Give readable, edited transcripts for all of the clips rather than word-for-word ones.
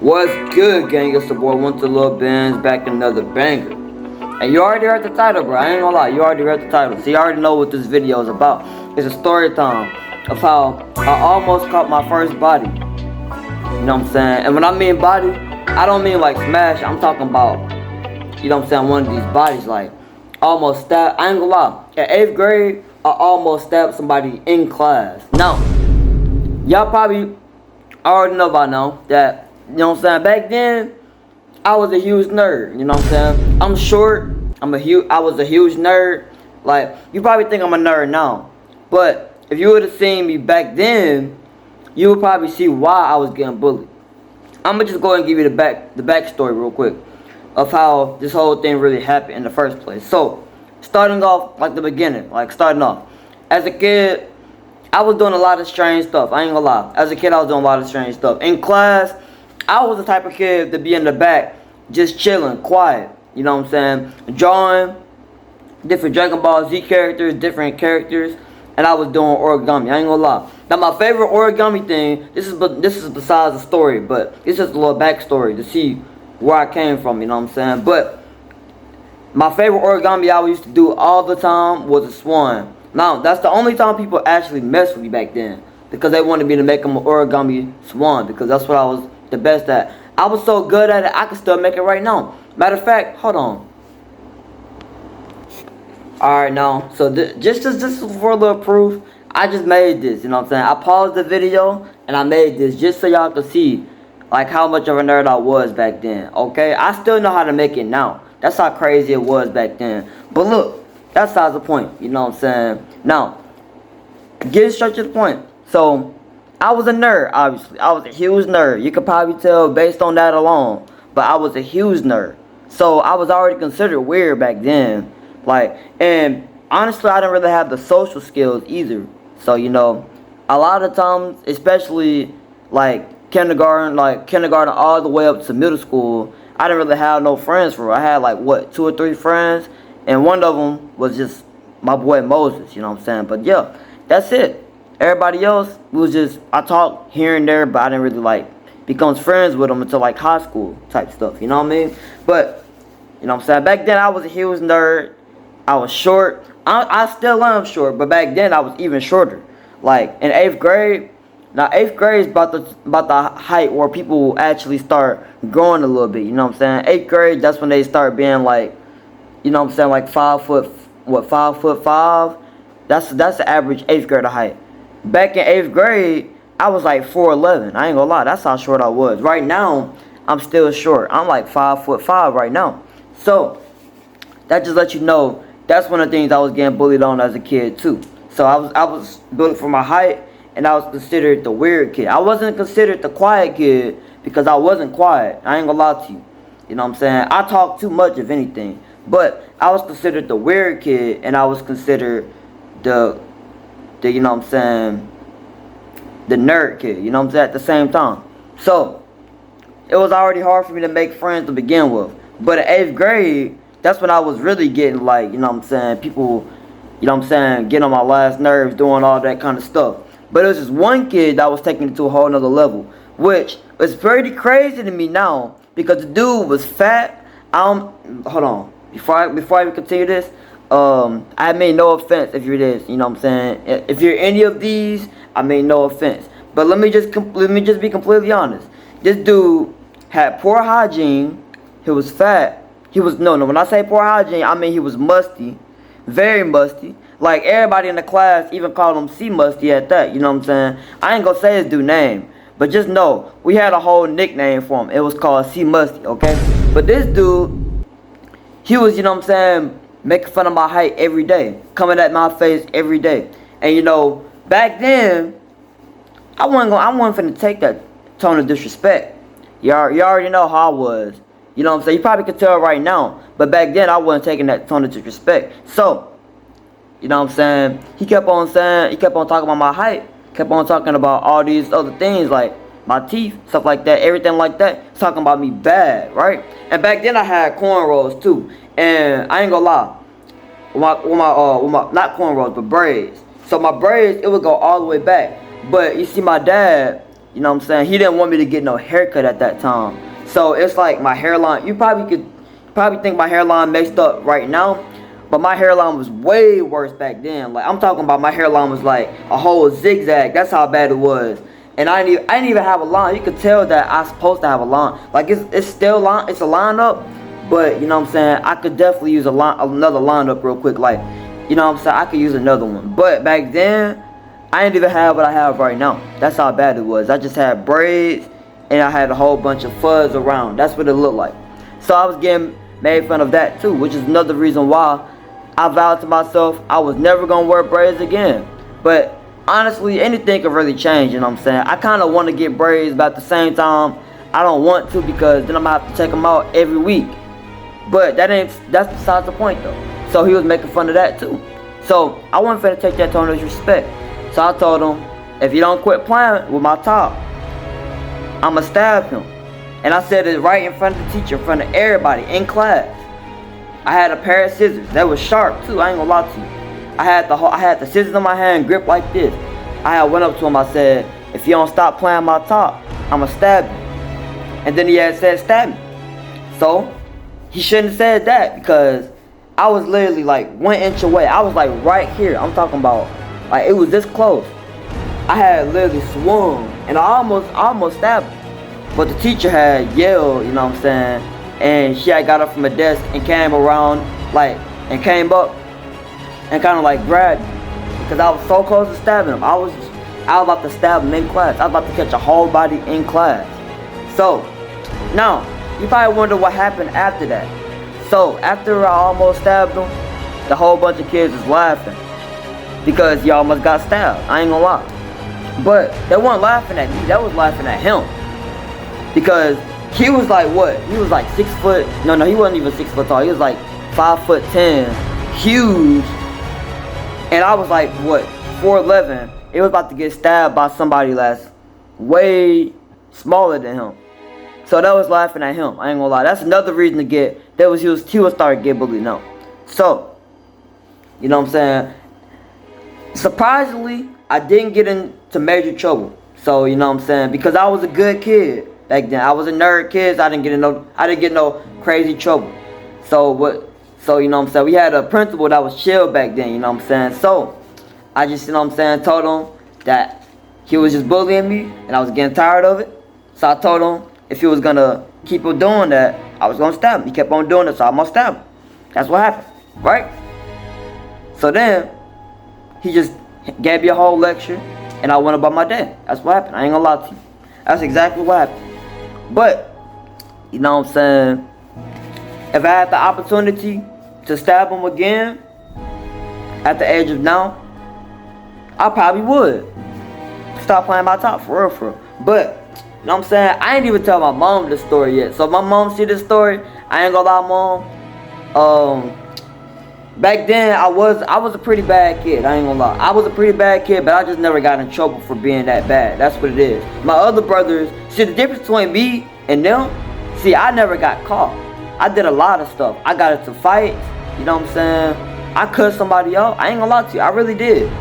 What's good, gang? It's the boy Went to Lil Benz back in another banger. And you already heard the title, bro. I ain't gonna lie, you already heard the title. So you already know what this video is about. It's a story time of how I almost caught my first body. You know what I'm saying? And when I mean body, I don't mean like smash. I'm talking about, you know what I'm saying, one of these bodies, like almost stabbed. I ain't gonna lie. In 8th grade, I almost stabbed somebody in class. Now, y'all probably already know by now that, you know what I'm saying, back then, I was a huge nerd, you know what I'm saying? I'm short, I was a huge nerd. Like, you probably think I'm a nerd now, but if you would have seen me back then, you would probably see why I was getting bullied. I'm gonna just go and give you the backstory real quick of how this whole thing really happened in the first place. So, starting off like the beginning, like starting off, as a kid, I was doing a lot of strange stuff. I ain't gonna lie. As a kid, I was doing a lot of strange stuff. In class, I was the type of kid to be in the back, just chilling, quiet. You know what I'm saying? Drawing different Dragon Ball Z characters, different characters, and I was doing origami. I ain't gonna lie. Now, my favorite origami thing, this is besides the story, but it's just a little backstory to see where I came from. You know what I'm saying? But my favorite origami I used to do all the time was a swan. Now, that's the only time people actually messed with me back then, because they wanted me to make them an origami swan, because that's what I was the best at. I was so good at it, I can still make it right now. Matter of fact, hold on. Alright, now, so just for a little proof, I just made this, you know what I'm saying? I paused the video, and I made this just so y'all could see, like, how much of a nerd I was back then, okay? I still know how to make it now. That's how crazy it was back then. But look, that's besides the point, you know what I'm saying? Now, getting straight to the point. So, I was a nerd, obviously. I was a huge nerd. You could probably tell based on that alone. But I was a huge nerd. So, I was already considered weird back then. Like, and honestly, I didn't really have the social skills either. So, you know, a lot of times, especially like kindergarten all the way up to middle school, I didn't really have no friends for real. I had like, what, 2 or 3 friends? And one of them was just my boy Moses, you know what I'm saying? But yeah, that's it. Everybody else was just, I talked here and there, but I didn't really like become friends with them until like high school type stuff, you know what I mean? But, you know what I'm saying? Back then I was a huge nerd. I was short. I still am short, but back then I was even shorter. Like in 8th grade, now 8th grade is about the height where people actually start growing a little bit, you know what I'm saying? 8th grade, that's when they start being like, you know what I'm saying, like 5'5". That's the average 8th grader height. Back in 8th grade, I was like 4'11". I ain't gonna lie, that's how short I was. Right now, I'm still short. I'm like 5'5" right now. So, that just lets you know, that's one of the things I was getting bullied on as a kid too. So I was built for my height, and I was considered the weird kid. I wasn't considered the quiet kid because I wasn't quiet. I ain't gonna lie to you. You know what I'm saying? I talk too much, if anything. But I was considered the weird kid, and I was considered the you know what I'm saying, the nerd kid, you know what I'm saying, at the same time. So, it was already hard for me to make friends to begin with. But in 8th grade, that's when I was really getting like, you know what I'm saying, people, you know what I'm saying, getting on my last nerves, doing all that kind of stuff. But it was just one kid that was taking it to a whole nother level, which was pretty crazy to me now, because the dude was fat. Hold on. Before I even continue this, I mean no offense if you're this, you know what I'm saying? If you're any of these, I mean no offense. But let me just be completely honest. This dude had poor hygiene. He was fat. He was no. When I say poor hygiene, I mean he was musty, very musty. Like everybody in the class even called him C Musty at that. You know what I'm saying? I ain't gonna say his dude name, but just know we had a whole nickname for him. It was called C Musty. Okay, but this dude, he was, you know what I'm saying, making fun of my height every day, coming at my face every day. And you know, back then, I wasn't finna take that tone of disrespect. You already know how I was. You know what I'm saying? You probably could tell right now, but back then I wasn't taking that tone of disrespect. So, you know what I'm saying? He kept on talking about my height, kept on talking about all these other things like my teeth, stuff like that, everything like that, talking about me bad, right? And back then I had cornrows too, and I ain't gonna lie, with my not cornrows but braids. So my braids, it would go all the way back. But you see, my dad, You know what I'm saying? He didn't want me to get no haircut at that time. So it's like my hairline, you probably think my hairline messed up right now, but my hairline was way worse back then. Like, I'm talking about my hairline was like a whole zigzag. That's how bad it was. And I didn't even have a line. You could tell that I was supposed to have a line. Like, it's still line, it's a lineup, but you know what I'm saying, I could definitely use another lineup real quick. Like, you know what I'm saying, I could use another one. But back then, I didn't even have what I have right now. That's how bad it was. I just had braids and I had a whole bunch of fuzz around. That's what it looked like. So I was getting made fun of that too, which is another reason why I vowed to myself I was never gonna wear braids again. But honestly, anything can really change, you know what I'm saying? I kind of want to get braids, but at the same time, I don't want to, because then I'm gonna have to check them out every week. But that's besides the point though. So he was making fun of that too. So I wasn't finna take that tone of disrespect. So I told him, if you don't quit playing with my top, I'ma stab him. And I said it right in front of the teacher, in front of everybody in class. I had a pair of scissors that was sharp too. I ain't gonna lie to you. I had the scissors in my hand, gripped like this. I went up to him. I said, if you don't stop playing my top, I'ma stab you. And then he had said, stab me. So he shouldn't have said that, because I was literally like 1 inch away. I was like right here. I'm talking about, like, it was this close. I had literally swung and I almost stabbed him. But the teacher had yelled, you know what I'm saying? And she had got up from a desk and came around, like, and came up and kind of like grabbed me, because I was so close to stabbing him. I was about to stab him in class. I was about to catch a whole body in class. So now you probably wonder what happened after that. So after I almost stabbed him, the whole bunch of kids was laughing because y'all almost got stabbed. I ain't gonna lie. But they weren't laughing at me. They was laughing at him, because he was like, what? He was like 6 foot. No, he wasn't even 6 foot tall. He was like 5'10", huge. And I was like, what, 4'11". It was about to get stabbed by somebody that's way smaller than him. So that was laughing at him. I ain't gonna lie. That's another reason to get, he was starting to get bullied now. So, you know what I'm saying? Surprisingly, I didn't get into major trouble. So, you know what I'm saying? Because I was a good kid back then. I was a nerd kid. So I didn't get no crazy trouble. So, you know what I'm saying? We had a principal that was chill back then, you know what I'm saying? So, I just, you know what I'm saying, told him that he was just bullying me and I was getting tired of it. So I told him if he was gonna keep on doing that, I was gonna stab him. He kept on doing it, so I'm gonna stab him. That's what happened, right? So then, he just gave me a whole lecture and I went about my day. That's what happened. I ain't gonna lie to you. That's exactly what happened. But, you know what I'm saying, if I had the opportunity to stab him again at the age of now, I probably would stop playing my top, for real. But, you know what I'm saying, I ain't even tell my mom this story yet. So if my mom see this story, I ain't gonna lie, Mom. Back then, I was a pretty bad kid. I ain't gonna lie. I was a pretty bad kid, but I just never got in trouble for being that bad. That's what it is. My other brothers, see, the difference between me and them, see, I never got caught. I did a lot of stuff. I got into fights, you know what I'm saying? I cussed somebody out. I ain't gonna lie to you. I really did.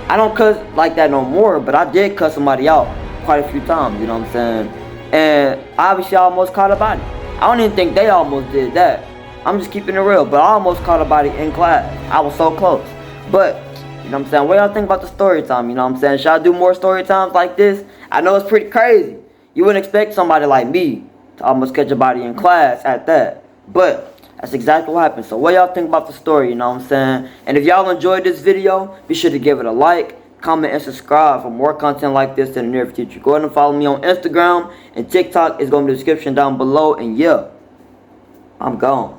I don't cuss like that no more, but I did cuss somebody out quite a few times, you know what I'm saying? And obviously I almost caught a body. I don't even think they almost did that. I'm just keeping it real, but I almost caught a body in class. I was so close. But, you know what I'm saying, what y'all think about the story time, you know what I'm saying? Should I do more story times like this? I know it's pretty crazy. You wouldn't expect somebody like me to almost catch a body in class at that. But that's exactly what happened. So what y'all think about the story, you know what I'm saying? And if y'all enjoyed this video, be sure to give it a like, comment, and subscribe for more content like this in the near future. Go ahead and follow me on Instagram and TikTok. It's going to be in the description down below. And yeah, I'm gone.